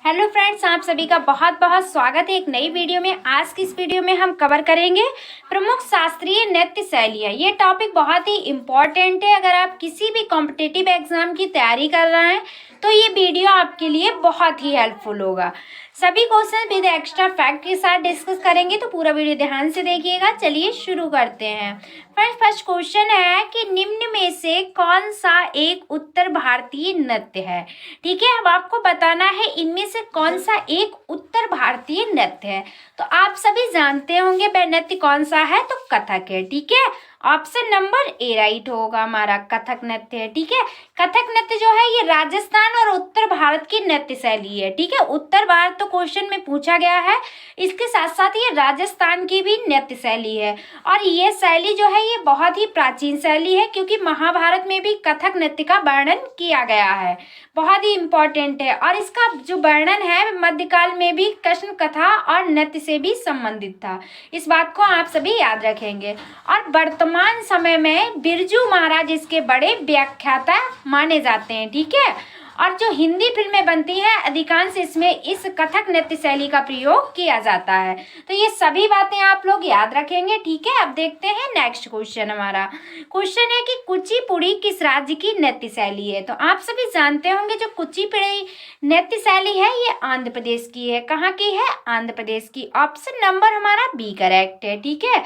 Hello friends, आप सभी का बहुत बहुत स्वागत है एक नई वीडियो में। आज की इस वीडियो में हम कवर करेंगे प्रमुख शास्त्रीय नृत्य शैलियाँ। ये टॉपिक बहुत ही इम्पॉर्टेंट है। अगर आप किसी भी कॉम्पिटिटिव एग्जाम की तैयारी कर रहे हैं तो ये वीडियो आपके लिए बहुत ही हेल्पफुल होगा। सभी क्वेश्चन विद एक्स्ट्रा फैक्ट के साथ डिस्कस करेंगे, तो पूरा वीडियो ध्यान से देखिएगा। चलिए शुरू करते हैं। फर्स्ट क्वेश्चन है कि निम्न में से कौन सा एक उत्तर भारतीय नृत्य है। ठीक है, अब आपको बताना है इनमें से कौन सा एक उत्तर भारतीय नृत्य है। तो आप सभी जानते होंगे वह नृत्य कौन सा है, तो कथक है। ठीक है, ऑप्शन नंबर ए राइट होगा हमारा, कथक नृत्य है। ठीक है, कथक नृत्य जो है ये राजस्थान और उत्तर भारत की नृत्य शैली है। ठीक है, उत्तर भारत तो क्वेश्चन में पूछा गया है, इसके साथ साथ ये राजस्थान की भी नृत्य शैली है। और ये शैली जो है ये बहुत ही प्राचीन शैली है, क्योंकि महाभारत में भी कथक नृत्य का वर्णन किया गया है। बहुत ही इम्पोर्टेंट है। और इसका जो वर्णन है मध्यकाल में भी कृष्ण कथा और नृत्य से भी संबंधित था। इस बात को आप सभी याद रखेंगे। और वर्तमान समय में बिरजू महाराज इसके बड़े व्याख्याता माने जाते हैं। ठीक है, और जो हिंदी फिल्में बनती हैं अधिकांश इसमें इस कथक नृत्य शैली का प्रयोग किया जाता है। तो ये सभी बातें आप लोग याद रखेंगे। ठीक है, अब देखते हैं नेक्स्ट क्वेश्चन। हमारा क्वेश्चन है कि कुचिपुड़ी किस राज्य की नृत्य शैली है। तो आप सभी जानते होंगे जो कुचिपुड़ी नृत्य शैली है ये आंध्र प्रदेश की है। कहाँ की है? आंध्र प्रदेश की। ऑप्शन नंबर हमारा बी करेक्ट है। ठीक है,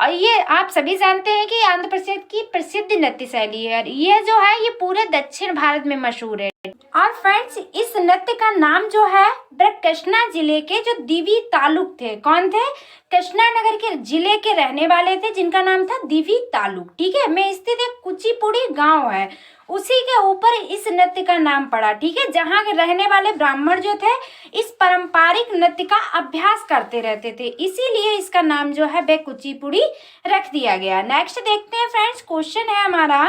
और ये आप सभी जानते हैं कि आंध्र प्रदेश की प्रसिद्ध नृत्य शैली है। ये जो है ये पूरे दक्षिण भारत में मशहूर है। और फ्रेंड्स इस नृत्य का नाम जो है कृष्णा जिले के जो दिवी तालुक थे, कौन थे? कृष्णा नगर के जिले के रहने वाले थे, जिनका नाम था दिवी तालुक। ठीक है, में स्थित एक कुचिपुड़ी गांव है, उसी के ऊपर इस नृत्य का नाम पड़ा। ठीक है, जहाँ के रहने वाले ब्राह्मण जो थे इस पारंपरिक नृत्य का अभ्यास करते रहते थे, इसीलिए इसका नाम जो है वह कुचिपुड़ी रख दिया गया। नेक्स्ट देखते हैं फ्रेंड्स, क्वेश्चन है हमारा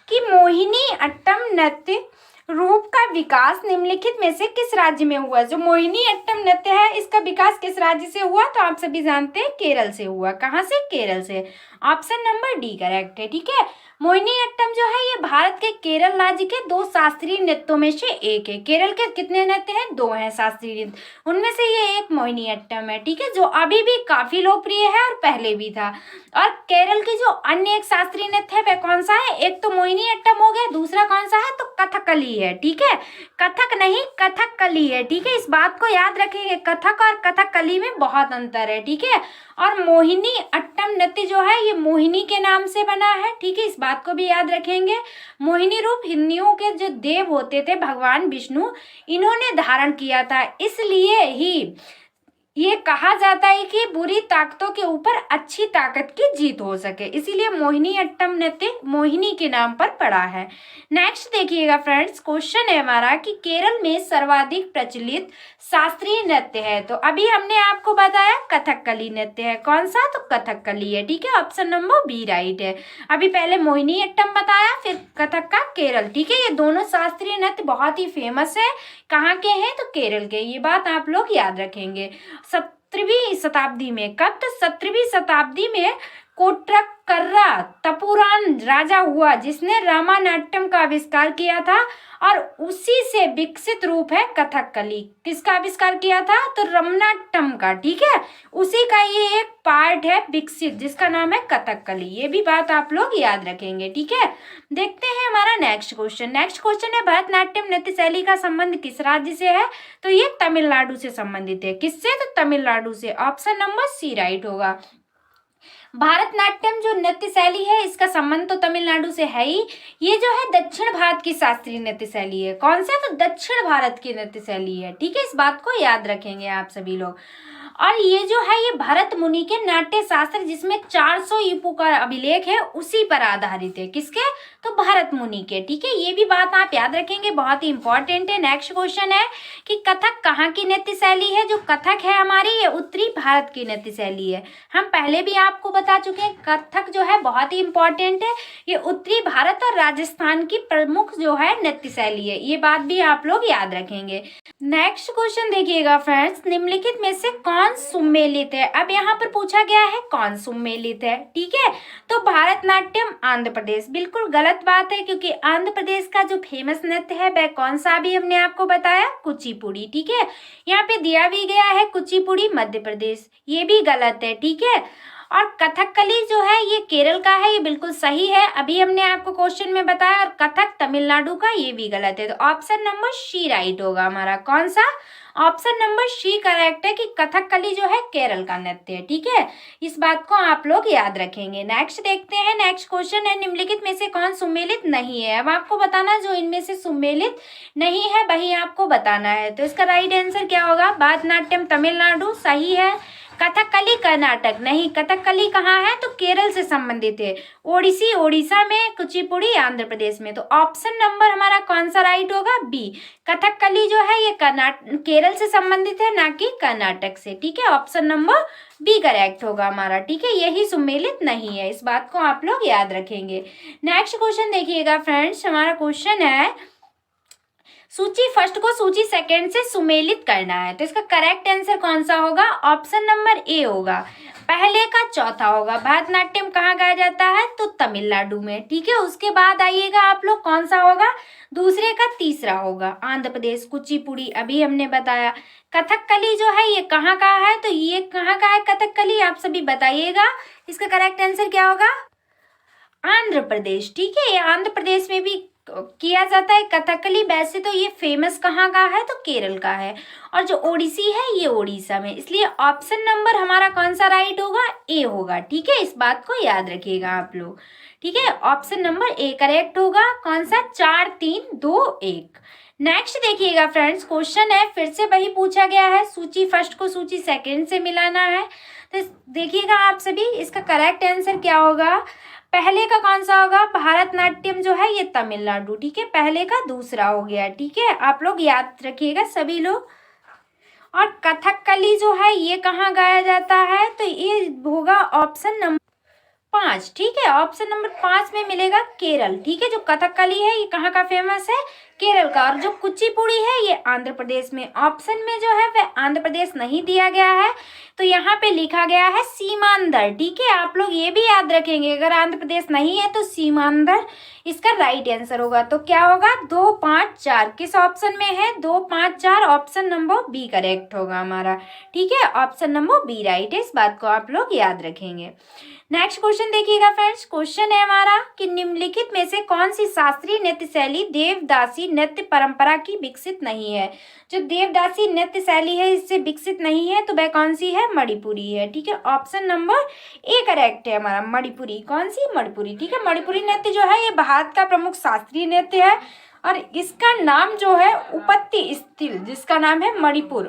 कि मोहिनी अट्टम नृत्य रूप का विकास निम्नलिखित में से किस राज्य में हुआ। जो मोहिनी अट्टम नृत्य है इसका विकास किस राज्य से हुआ? तो आप सभी जानते हैं केरल से हुआ। कहाँ से? केरल से। ऑप्शन नंबर डी करेक्ट है। ठीक है, मोहिनी अट्टम जो है ये भारत के केरल राज्य के दो शास्त्रीय नृत्यों में से एक है। केरल के कितने नृत्य हैं? दो हैं शास्त्रीय नृत्य, उनमें से ये एक मोहिनी अट्टम है। ठीक है, जो अभी भी काफी लोकप्रिय है और पहले भी था। और केरल की जो अन्य एक शास्त्रीय नृत्य है वह कौन सा है? एक तो मोहिनी अट्टम हो गया, दूसरा कौन सा है? तो कथकली है। ठीक है, कथक नहीं कथकली है। ठीक है, इस बात को याद रखेंगे, कथक और कथकली में बहुत अंतर है। ठीक है, और मोहिनी अट्टम नृत्य जो है ये मोहिनी के नाम से बना है। ठीक है, इस बात को भी याद रखेंगे। मोहिनी रूप हिंदुओं के जो देव होते थे भगवान विष्णु, इन्होंने धारण किया था, इसलिए ही ये कहा जाता है कि बुरी ताकतों के ऊपर अच्छी ताकत की जीत हो सके, इसीलिए मोहिनी अट्टम नृत्य मोहिनी के नाम पर पड़ा है। नेक्स्ट देखिएगा फ्रेंड्स, क्वेश्चन है हमारा कि केरल में सर्वाधिक प्रचलित शास्त्रीय नृत्य है। तो अभी हमने आपको बताया कथकली नृत्य है। कौन सा? तो कथकली है। ठीक है, ऑप्शन नंबर बी राइट है। अभी पहले मोहिनी अट्टम बताया, फिर कथक का केरल। ठीक है, ये दोनों शास्त्रीय नृत्य बहुत ही फेमस है। कहाँ के हैं? तो केरल के। ये बात आप लोग याद रखेंगे। 17वीं शताब्दी में, कब? तो 17वीं शताब्दी में कोट्रकर्रा तपुरान राजा हुआ जिसने रामानाट्यम का आविष्कार किया था, और उसी से विकसित रूप है कथकली। किसका आविष्कार किया था? तो रमनाट्यम का। ठीक है, उसी का ये एक पार्ट है विकसित, जिसका नाम है कथकली। ये भी बात आप लोग याद रखेंगे। ठीक है, देखते हैं हमारा नेक्स्ट क्वेश्चन। नेक्स्ट क्वेश्चन है भरतनाट्यम नृत्य शैली का संबंध किस राज्य से है। तो ये तमिलनाडु से संबंधित है। किससे? तो तमिलनाडु से। ऑप्शन नंबर सी राइट होगा। भारतनाट्यम जो नृत्य शैली है इसका संबंध तो तमिलनाडु से है ही। ये जो है दक्षिण भारत की शास्त्रीय नृत्य शैली है। कौन सा? तो दक्षिण भारत की नृत्य शैली है। ठीक है, इस बात को याद रखेंगे आप सभी लोग। और ये जो है ये भरत मुनि के नाट्य शास्त्र, जिसमें 400 ईपू का अभिलेख है, उसी पर आधारित है। किसके? तो भरत मुनि के। ठीक है, ये भी बात आप याद रखेंगे, बहुत ही इंपॉर्टेंट है। नेक्स्ट क्वेश्चन है कि कथक कहाँ की नृत्य शैली है। जो कथक है हमारी ये उत्तरी भारत की नृत्य शैली है। हम पहले भी आपको बता चुके हैं, कथक जो है बहुत ही इंपॉर्टेंट है। ये उत्तरी भारत और राजस्थान की प्रमुख जो है नृत्य शैली है। ये बात भी आप लोग याद रखेंगे। नेक्स्ट क्वेश्चन देखिएगा फ्रेंड्स, निम्नलिखित में से कौन कौन सुमेलित है। अब यहाँ पर पूछा गया है कौन सुमेलित है, ठीक है। तो भारतनाट्यम आंध्र प्रदेश, बिल्कुल गलत बात है, क्योंकि आंध्र प्रदेश का जो फेमस नृत्य है वह कौन सा, अभी हमने आपको बताया कुचिपुड़ी, ठीक है। यहाँ पे दिया भी गया है कुचिपुड़ी मध्य प्रदेश, ये भी गलत है, ठीक है। और कथकली जो है ये केरल का है, ये बिल्कुल सही है, अभी हमने आपको क्वेश्चन में बताया। और कथक तमिलनाडु का, ये भी गलत है। तो ऑप्शन नंबर सी राइट होगा हमारा, कौन सा, ऑप्शन नंबर सी करेक्ट है कि कथकली जो है केरल का नृत्य है, ठीक है। इस बात को आप लोग याद रखेंगे। नेक्स्ट देखते हैं, नेक्स्ट क्वेश्चन है निम्नलिखित में से कौन सुमेलित नहीं है। अब आपको बताना जो इनमें से सुमेलित नहीं है वही आपको बताना है। तो इसका राइट आंसर क्या होगा, भरतनाट्यम तमिलनाडु सही है, कथकली कर्नाटक नहीं, कथकली कहाँ है तो केरल से संबंधित है, ओडिसी ओडिशा में, कुचिपुड़ी आंध्र प्रदेश में। तो ऑप्शन नंबर हमारा कौन सा राइट होगा, बी, कथकली जो है ये केरल से संबंधित है, ना कि कर्नाटक से, ठीक है। ऑप्शन नंबर बी करेक्ट होगा हमारा, ठीक है, यही सुमेलित नहीं है, इस बात को आप लोग याद रखेंगे। नेक्स्ट क्वेश्चन देखिएगा फ्रेंड्स, हमारा क्वेश्चन है सूची फर्स्ट को सूची सेकंड से सुमेलित करना है। तो इसका करेक्ट आंसर कौन सा होगा, ऑप्शन नंबर ए होगा, पहले का चौथा होगा। भरतनाट्यम कहाँ गाया जाता है तो तमिलनाडु में, ठीक है। उसके बाद आइएगा आप लोग कौन सा होगा, दूसरे का तीसरा होगा आंध्र प्रदेश, कुचिपुड़ी अभी हमने बताया। कथकली जो है ये कहाँ का है, तो ये कहाँ का है कथकली, आप सभी बताइएगा। इसका करेक्ट आंसर क्या होगा, आंध्र प्रदेश, ठीक है, ये आंध्र प्रदेश में भी किया जाता है कथकली। वैसे तो ये फेमस कहाँ का है तो केरल का है, और जो ओडिसी है ये ओडिशा में, इसलिए ऑप्शन नंबर हमारा कौन सा राइट होगा, ए होगा, ठीक है। इस बात को याद रखिएगा आप लोग, ठीक है। ऑप्शन नंबर ए करेक्ट होगा, कौन सा, 4 3 2 1। नेक्स्ट देखिएगा फ्रेंड्स, क्वेश्चन है फिर से वही पूछा गया है, सूची फर्स्ट को सूची सेकंड से मिलाना है। तो देखिएगा आप सभी, इसका करेक्ट आंसर क्या होगा, पहले का कौन सा होगा, भरतनाट्यम जो है ये तमिलनाडु, ठीक है, पहले का दूसरा हो गया, ठीक है, आप लोग याद रखिएगा सभी लोग। और कथकली जो है ये कहाँ गाया जाता है, तो ये होगा ऑप्शन नंबर 5, ठीक है, ऑप्शन नंबर 5 में मिलेगा केरल, ठीक है। जो कथकली है ये कहाँ का फेमस है, केरल का। और जो कुचिपुड़ी है ये आंध्र प्रदेश में, ऑप्शन में जो है वह आंध्र प्रदेश नहीं दिया गया है, तो यहाँ पे लिखा गया है सीमांध्र, ठीक है। आप लोग ये भी याद रखेंगे, अगर आंध्र प्रदेश नहीं है तो सीमांध्र इसका राइट आंसर होगा। तो क्या होगा, 2 5 4 किस ऑप्शन में है, 2 5 4, ऑप्शन नंबर बी करेक्ट होगा हमारा, ठीक है, ऑप्शन नंबर बी राइट है, इस बात को आप लोग याद रखेंगे। नेक्स्ट क्वेश्चन देखिएगा फ्रेंड्स, क्वेश्चन है हमारा कि निम्नलिखित में से कौन सी शास्त्रीय नृत्य शैली देवदासी नृत्य परंपरा की विकसित नहीं है। जो देवदासी नृत्य शैली है इससे विकसित नहीं है, तो वह कौन सी है, मणिपुरी है, ठीक है, ऑप्शन नंबर ए करेक्ट है हमारा, मणिपुरी, कौन सी, मणिपुरी, ठीक है। मणिपुरी नृत्य जो है ये भारत का प्रमुख शास्त्रीय नृत्य है, और इसका नाम जो है उपत्ति स्थिल, जिसका नाम है मणिपुर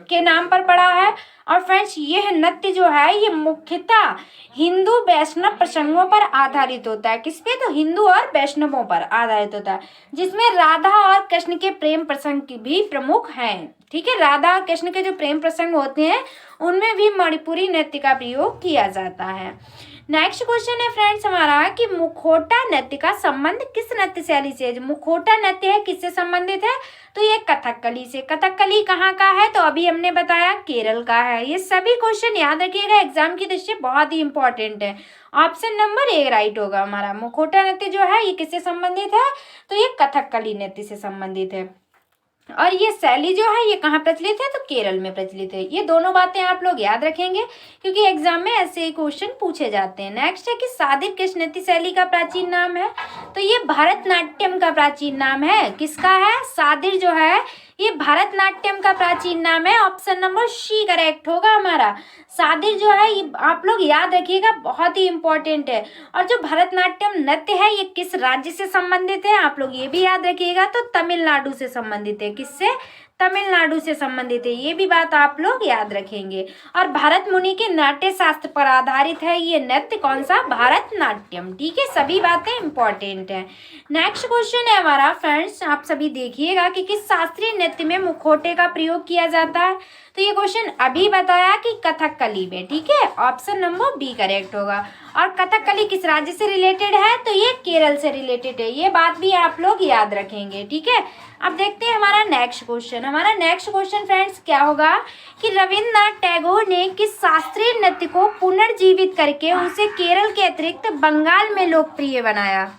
के नाम पर पड़ा है। और फ्रेंड्स यह नृत्य जो है ये मुख्यतः हिंदू वैष्णव प्रसंगों पर आधारित होता है, किस पे, तो हिंदू और वैष्णवों पर आधारित होता है, जिसमें राधा और कृष्ण के प्रेम प्रसंग भी प्रमुख हैं, ठीक है। राधा और कृष्ण के जो प्रेम प्रसंग होते हैं उनमें भी मणिपुरी नृत्य का प्रयोग किया जाता है। नेक्स्ट क्वेश्चन है फ्रेंड्स हमारा कि मुखौटा नृत्य का संबंध किस नृत्य शैली से है। जो मुखौटा नृत्य है किससे संबंधित है, तो ये कथकली से। कथकली कहाँ का है, तो अभी हमने बताया केरल का है। ये सभी क्वेश्चन याद रखिएगा, एग्जाम की दृष्टि से बहुत ही इंपॉर्टेंट है। ऑप्शन नंबर ए राइट होगा हमारा, मुखौटा नृत्य जो है ये किससे संबंधित है, तो ये कथकली नृत्य से संबंधित है। और ये शैली जो है ये कहाँ प्रचलित है, तो केरल में प्रचलित है। ये दोनों बातें आप लोग याद रखेंगे, क्योंकि एग्जाम में ऐसे क्वेश्चन पूछे जाते हैं। नेक्स्ट है कि सादिर किस नृत्य शैली का प्राचीन नाम है, तो ये भरतनाट्यम का प्राचीन नाम है। किसका है, सादिर जो है ये भरतनाट्यम का प्राचीन नाम है, ऑप्शन नंबर सी करेक्ट होगा हमारा। सादिर जो है ये आप लोग याद रखिएगा, बहुत ही इंपॉर्टेंट है। और जो भरतनाट्यम नृत्य है ये किस राज्य से संबंधित है, आप लोग ये भी याद रखिएगा, तो तमिलनाडु से संबंधित है। किससे, तमिलनाडु से संबंधित है, ये भी बात आप लोग याद रखेंगे। और भरत मुनि के नाट्य शास्त्र पर आधारित है ये नृत्य, कौन सा, भरतनाट्यम, ठीक है, सभी बातें इंपॉर्टेंट हैं। नेक्स्ट क्वेश्चन है हमारा फ्रेंड्स, आप सभी देखिएगा कि किस शास्त्रीय नृत्य में मुखौटे का प्रयोग किया जाता है, तो ये क्वेश्चन अभी बताया कि कथकली में, ठीक है, ऑप्शन नंबर बी करेक्ट होगा। और कथकली किस राज्य से रिलेटेड है, तो ये केरल से रिलेटेड है। ये बात भी आप लोग याद रखेंगे, ठीक है। अब देखते हैं हमारा नेक्स्ट क्वेश्चन। हमारा नेक्स्ट क्वेश्चन फ्रेंड्स क्या होगा कि रविन्द्रनाथ टैगोर ने किस शास्त्रीय नृत्य को पुनर्जीवित करके उसे केरल के अतिरिक्त बंगाल में लोकप्रिय बनाया।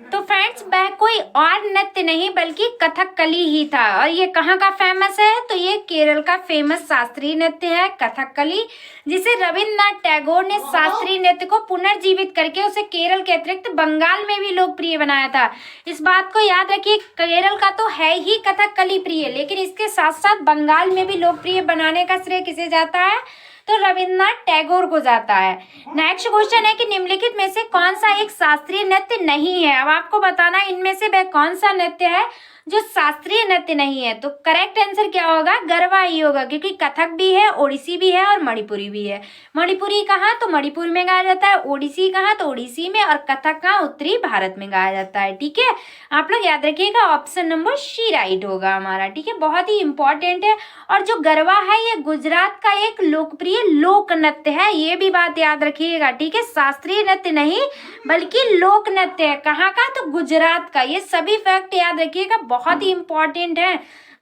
तो फ्रेंड्स वह कोई और नृत्य नहीं बल्कि कथकली ही था। और ये कहाँ का फेमस है, तो ये केरल का फेमस शास्त्रीय नृत्य है कथकली, जिसे रविन्द्रनाथ टैगोर ने शास्त्रीय नृत्य को पुनर्जीवित करके उसे केरल के अतिरिक्त बंगाल में भी लोकप्रिय बनाया था। इस बात को याद रखिए, केरल का तो है ही कथकली प्रिय, लेकिन इसके साथ साथ बंगाल में भी लोकप्रिय बनाने का श्रेय किसे जाता है, तो रविन्द्रनाथ टैगोर को जाता है। नेक्स्ट क्वेश्चन है कि निम्नलिखित में से कौन सा एक शास्त्रीय नृत्य नहीं है। अब आपको बताना इनमें से वह कौन सा नृत्य है जो शास्त्रीय नृत्य नहीं है। तो करेक्ट आंसर क्या होगा, गरबा ही होगा, क्योंकि कथक भी है, ओडिसी भी है और मणिपुरी भी है। मणिपुरी कहाँ, तो मणिपुर में गाया जाता है। ओडिसी कहाँ, तो ओडिसी में। और कथक कहाँ, उत्तरी भारत में गाया जाता है, ठीक है। आप लोग याद रखिएगा, ऑप्शन नंबर सी राइट होगा हमारा, ठीक है। बहुत ही इंपॉर्टेंट है। और जो गरबा है ये गुजरात का एक लोकप्रिय लोक नृत्य है, ये भी बात याद रखिएगा, ठीक है। शास्त्रीय नृत्य नहीं बल्कि लोक नृत्य है। कहाँ का, तो गुजरात का। ये सभी फैक्ट याद रखिएगा, बहुत ही इंपॉर्टेंट है।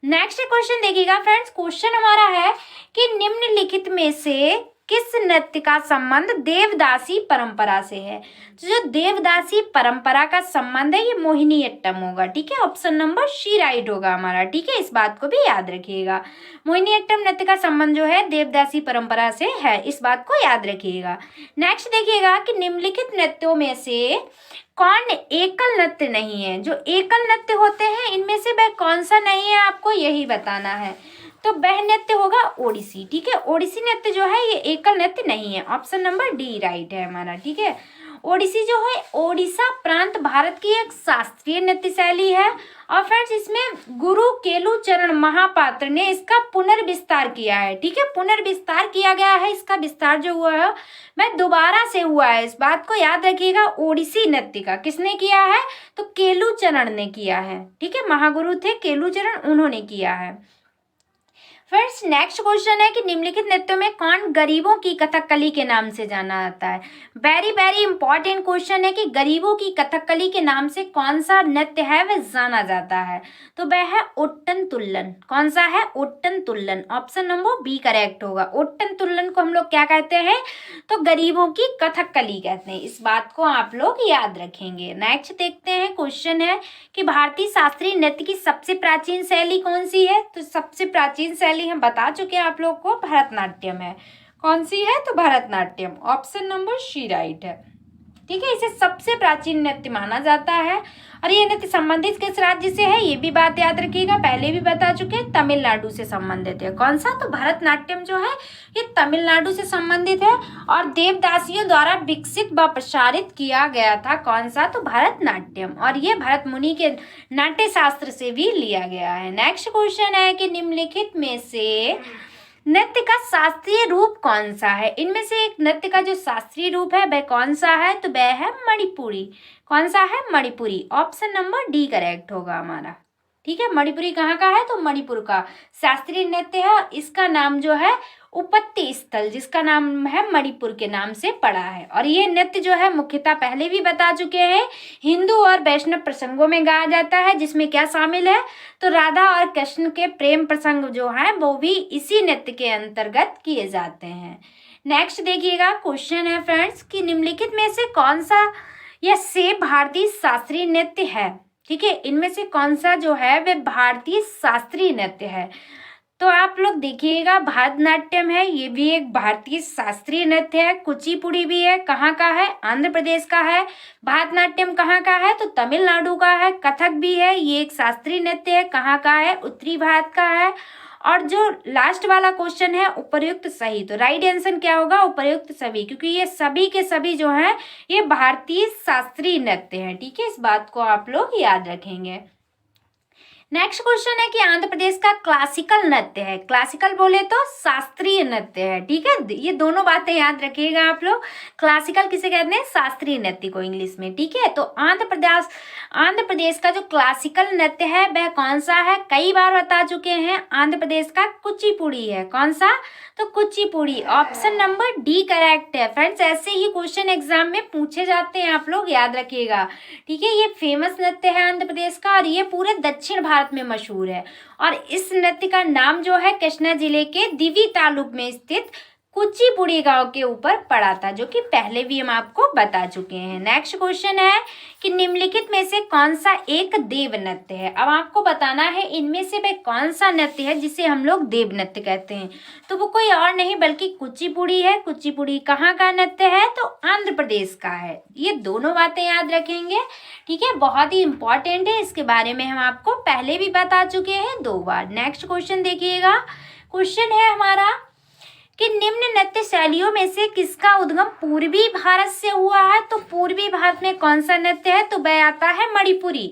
नेक्स्ट क्वेश्चन देखिएगा फ्रेंड्स, क्वेश्चन हमारा है कि निम्नलिखित में से किस नृत्य का संबंध देवदासी परंपरा से है। तो जो देवदासी परंपरा का संबंध है ये मोहिनीअट्टम होगा, ठीक है। ऑप्शन नंबर सी राइट होगा हमारा, ठीक है। इस बात को भी याद रखिएगा, मोहिनीअट्टम नृत्य का संबंध जो है देवदासी परंपरा से है, इस बात को याद रखिएगा। नेक्स्ट देखिएगा कि निम्नलिखित नृत्यों में से कौन एकल नृत्य नहीं है। जो एकल नृत्य होते हैं इनमें से वह कौन सा नहीं है, आपको यही बताना है। तो वह नृत्य होगा ओडिसी, ठीक है। ओडिसी नृत्य जो है ये एकल नृत्य नहीं है। ऑप्शन नंबर डी राइट है हमारा, ठीक है। ओडिसी जो है ओडिशा प्रांत भारत की एक शास्त्रीय नृत्य शैली है। और फ्रेंड्स इसमें गुरु केलुचरण महापात्र ने इसका पुनर्विस्तार किया है, ठीक है। पुनर्विस्तार किया गया है, इसका विस्तार जो हुआ है वह दोबारा से हुआ है। इस बात को याद रखिएगा, ओडिसी नृत्य का किसने किया है, तो केलुचरण ने किया है, ठीक है। महागुरु थे केलुचरण, उन्होंने किया है। फ्रेंड्स नेक्स्ट क्वेश्चन है कि निम्नलिखित नृत्यों में कौन गरीबों की कथकली के नाम से जाना जाता है। वेरी वेरी इंपॉर्टेंट क्वेश्चन है कि गरीबों की कथकली के नाम से कौन सा नृत्य है वह जाना जाता है। तो वह है ओट्टन तुल्लन। कौन सा है, ओट्टन तुल्लन। ऑप्शन नंबर बी करेक्ट होगा। ओट्टन तुल्लन को हम लोग क्या कहते हैं, तो गरीबों की कथकली कहते हैं। इस बात को आप लोग याद रखेंगे। नेक्स्ट देखते हैं, क्वेश्चन है कि भारतीय शास्त्रीय नृत्य की सबसे प्राचीन शैली कौन सी है। तो सबसे प्राचीन शैली हम बता चुके हैं आप लोग को, भरतनाट्यम है। कौन सी है, तो Bharatanatyam. Option number C right है, ठीक है। इसे सबसे प्राचीन नृत्य माना जाता है। और ये नृत्य संबंधित किस राज्य से है, ये भी बात याद रखिएगा, पहले भी बता चुके हैं, तमिलनाडु से संबंधित है। कौन सा, तो भरतनाट्यम जो है ये तमिलनाडु से संबंधित है। और देवदासियों द्वारा विकसित व प्रसारित किया गया था। कौन सा, तो भरतनाट्यम। और ये भरत मुनि के नाट्य शास्त्र से भी लिया गया है। नेक्स्ट क्वेश्चन है कि निम्नलिखित में से नृत्य का शास्त्रीय रूप कौन सा है। इनमें से एक नृत्य का जो शास्त्रीय रूप है वह कौन सा है, तो वह है मणिपुरी। कौन सा है, Manipuri. Option number D correct होगा हमारा, ठीक है। मणिपुरी कहाँ का है, तो मणिपुर का शास्त्रीय नृत्य है। इसका नाम जो है उपत्ति स्थल, जिसका नाम है मणिपुर के नाम से पड़ा है। और ये नृत्य जो है मुख्यतः पहले भी बता चुके हैं, हिंदू और वैष्णव प्रसंगों में गाया जाता है। जिसमें क्या शामिल है, तो राधा और कृष्ण के प्रेम प्रसंग जो हैं वो भी इसी नृत्य के अंतर्गत किए जाते हैं। नेक्स्ट देखिएगा, क्वेश्चन है फ्रेंड्स कि निम्नलिखित में से कौन सा यह से भारतीय शास्त्रीय नृत्य है, ठीक है। इनमें से कौन सा जो है वह भारतीय शास्त्रीय नृत्य है। तो आप लोग देखिएगा, भरतनाट्यम है, ये भी एक भारतीय शास्त्रीय नृत्य है। कुचिपुड़ी भी है, कहाँ का है, आंध्र प्रदेश का है। भरतनाट्यम कहाँ का है, तो तमिलनाडु का है। कथक भी है, ये एक शास्त्रीय नृत्य है, कहाँ का है, उत्तरी भारत का है। और जो लास्ट वाला क्वेश्चन है उपर्युक्त सही, तो राइट आंसर क्या होगा, उपर्युक्त सभी, क्योंकि ये सभी के सभी जो हैं ये भारतीय शास्त्रीय नृत्य हैं, ठीक है। इस बात को आप लोग याद रखेंगे। नेक्स्ट क्वेश्चन है कि आंध्र प्रदेश का क्लासिकल नृत्य है, क्लासिकल बोले तो शास्त्रीय नृत्य है, ठीक है। ये दोनों बातें याद रखिएगा आप लोग। क्लासिकल किसे कहते हैं? शास्त्रीय नृत्य को इंग्लिश में, ठीक है। तो आंध्र प्रदेश का जो क्लासिकल नृत्य है वह कौन सा है? कई बार बता चुके हैं, आंध्र प्रदेश का कुचिपुड़ी है। कौन सा? तो Kuchipudi. Option number D correct है फ्रेंड्स। ऐसे ही क्वेश्चन एग्जाम में पूछे जाते हैं, आप लोग याद रखिएगा, ठीक है। ये फेमस नृत्य है आंध्र प्रदेश का और ये पूरे दक्षिण भारत में मशहूर है। और इस नृत्य का नाम जो है कृष्णा जिले के दिवी तालुक में स्थित कुचिपुड़ी गांव के ऊपर पड़ा था, जो कि पहले भी हम आपको बता चुके हैं। नेक्स्ट क्वेश्चन है कि निम्नलिखित में से कौन सा एक देव नृत्य है? अब आपको बताना है इनमें से वह कौन सा नृत्य है जिसे हम लोग देव नृत्य कहते हैं। तो वो कोई और नहीं बल्कि कुचिपुड़ी है। कुचिपुड़ी कहाँ का नृत्य है? तो आंध्र प्रदेश का है। ये दोनों बातें याद रखेंगे, ठीक है। बहुत ही इंपॉर्टेंट है, इसके बारे में हम आपको पहले भी बता चुके हैं 2 बार। नेक्स्ट क्वेश्चन देखिएगा। क्वेश्चन है हमारा कि निम्न नृत्य शैलियों में से किसका उद्गम पूर्वी भारत से हुआ है? तो पूर्वी भारत में कौन सा नृत्य है? तो वह आता है Manipuri.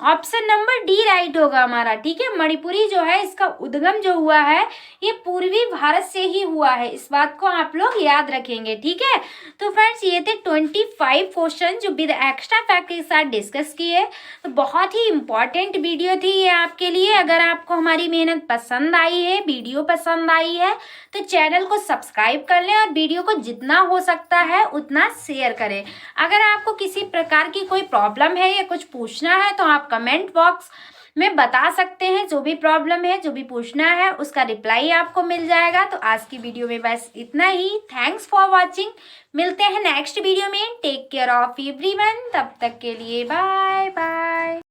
Option number D right होगा हमारा, ठीक है। मणिपुरी जो है इसका उद्गम जो हुआ है ये पूर्वी भारत से ही हुआ है, इस बात को आप लोग याद रखेंगे, ठीक है। तो फ्रेंड्स ये थे 25 क्वेश्चन जो विद एक्स्ट्रा फैक्ट के साथ डिस्कस किए। तो बहुत ही इंपॉर्टेंट वीडियो थी ये आपके लिए। अगर आपको हमारी मेहनत पसंद आई है, वीडियो पसंद आई है, तो चैनल को सब्सक्राइब कर लें और वीडियो को जितना हो सकता है उतना शेयर करें। अगर आपको किसी प्रकार की कोई प्रॉब्लम है या कुछ पूछना है तो आप कमेंट बॉक्स में बता सकते हैं। जो भी प्रॉब्लम है, जो भी पूछना है, उसका रिप्लाई आपको मिल जाएगा। तो आज की वीडियो में बस इतना ही। Thanks for watching. मिलते हैं नेक्स्ट वीडियो में। Take care of everyone. तब तक के लिए बाय बाय।